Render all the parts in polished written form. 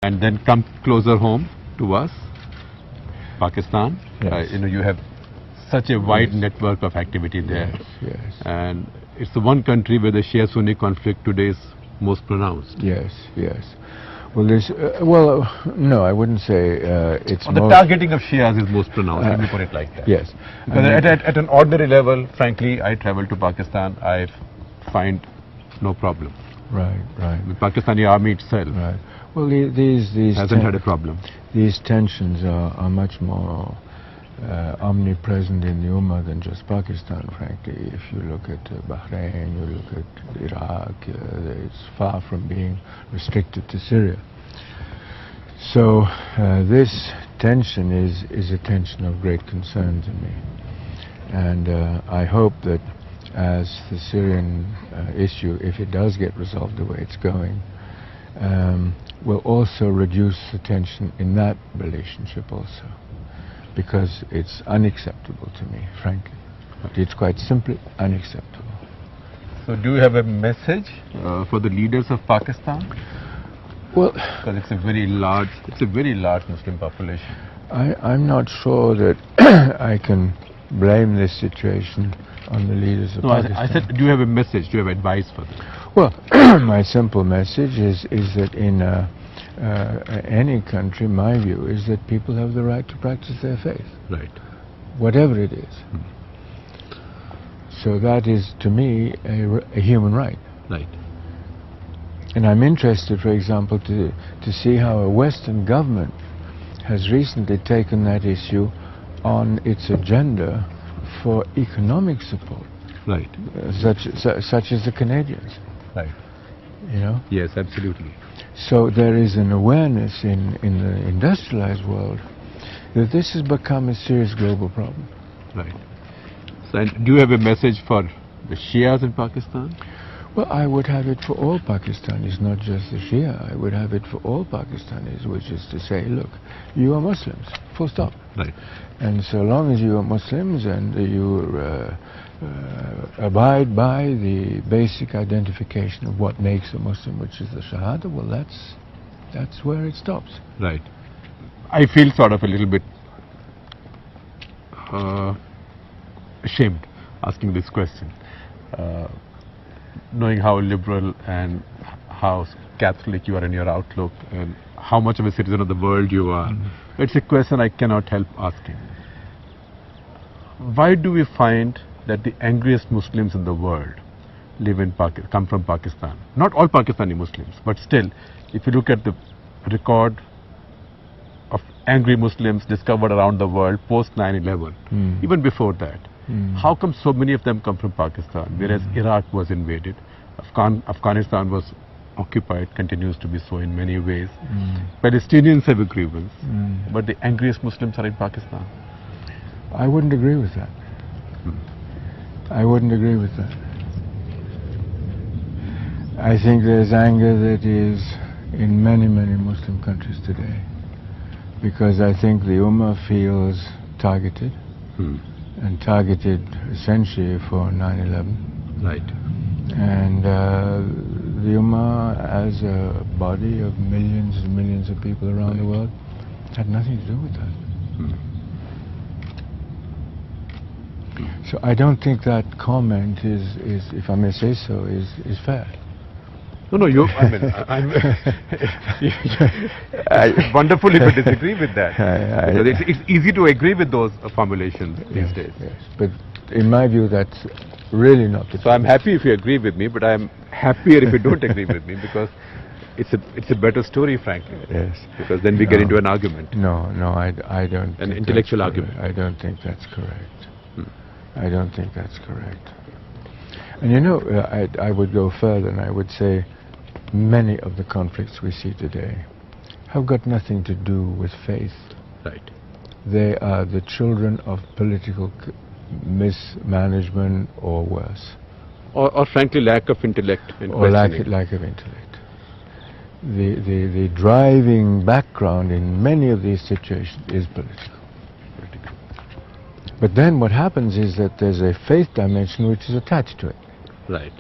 And then come closer home to us, Pakistan. Yes. You have such a wide network of activity there. Yes. And it's the one country where the Shia-Sunni conflict today is most pronounced. Yes. Well, no, I wouldn't say it's Or the targeting of Shias is most pronounced, let me put it like that. Yes. Because at an ordinary level, frankly, I travel to Pakistan, I find no problem. Right. The Pakistani army itself Right. Well, these hasn't had a problem. These tensions are much more omnipresent in the Ummah than just Pakistan, frankly. If you look at Bahrain, you look at Iraq, it's far from being restricted to Syria. So this tension is a tension of great concern to me. And I hope that as the Syrian issue, if it does get resolved the way it's going, will also reduce the tension in that relationship also. Because it's unacceptable to me, frankly. It's quite simply unacceptable. So do you have a message for the leaders of Pakistan? Well, because it's a very large Muslim population. I'm not sure that I can blame this situation on the leaders of Pakistan. I said, do you have a message? Do you have advice for them? Well, my simple message is that in any country, my view is that people have the right to practice their faith. Right. Whatever it is. So that is, to me, a human right. Right. And I'm interested, for example, to see how a Western government has recently taken that issue on its agenda for economic support. Right. Such as the Canadians. Right. You know? Yes, absolutely. So there is an awareness in the industrialized world that this has become a serious global problem. Right. So, and do you have a message for the Shias in Pakistan? Well, I would have it for all Pakistanis, not just the Shia. I would have it for all Pakistanis, which is to say, look, you are Muslims, full stop. Right. And so long as you are Muslims and you abide by the basic identification of what makes a Muslim, which is the Shahada, well, that's where it stops. Right. I feel sort of a little bit ashamed asking this question, knowing how liberal and how Catholic you are in your outlook and how much of a citizen of the world you are. It's a question I cannot help asking. Why do we find that the angriest Muslims in the world come from Pakistan? Not all Pakistani Muslims, but still, if you look at the record of angry Muslims discovered around the world post 9/11, even before that, how come so many of them come from Pakistan, whereas Iraq was invaded, Afghanistan was occupied, continues to be so in many ways. Palestinians have a grievance, but the angriest Muslims are in Pakistan. I wouldn't agree with that. I wouldn't agree with that. I think there's anger that is in many Muslim countries today, because I think the Ummah feels targeted, and targeted essentially for 9/11. Right. And the Ummah, as a body of millions and millions of people around the world, had nothing to do with that. So I don't think that comment is, if I may say so, is fair. No, I wonderful if you disagree with that. Because it's easy to agree with those formulations these days. Yes, but in my view, that's really not the case. So I'm happy if you agree with me, but I'm happier if you don't agree with me, because it's a better story, frankly. Yes. Because then we get into an argument. No, I don't. An intellectual argument. I don't think that's correct. I don't think that's correct. And you know, I would go further and I would say many of the conflicts we see today have got nothing to do with faith. Right. They are the children of political mismanagement or worse. Or frankly, lack of intellect and or lack of intellect. The driving background in many of these situations is political. But then what happens is that there's a faith dimension which is attached to it. Right.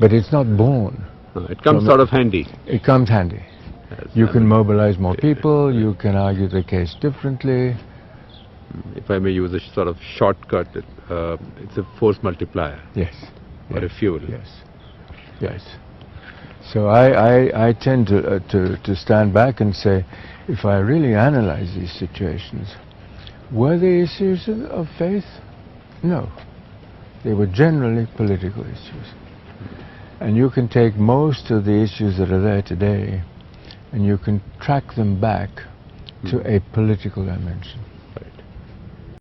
But it's not born. No, it comes sort of handy. It comes handy. You can mobilize more people, you can argue the case differently. If I may use a sort of shortcut, it's a force multiplier. Yes. Or yes, a fuel. Yes. Yes. So I tend to stand back and say, if I really analyze these situations, were they issues of faith? No. They were generally political issues. And you can take most of the issues that are there today and you can track them back to a political dimension.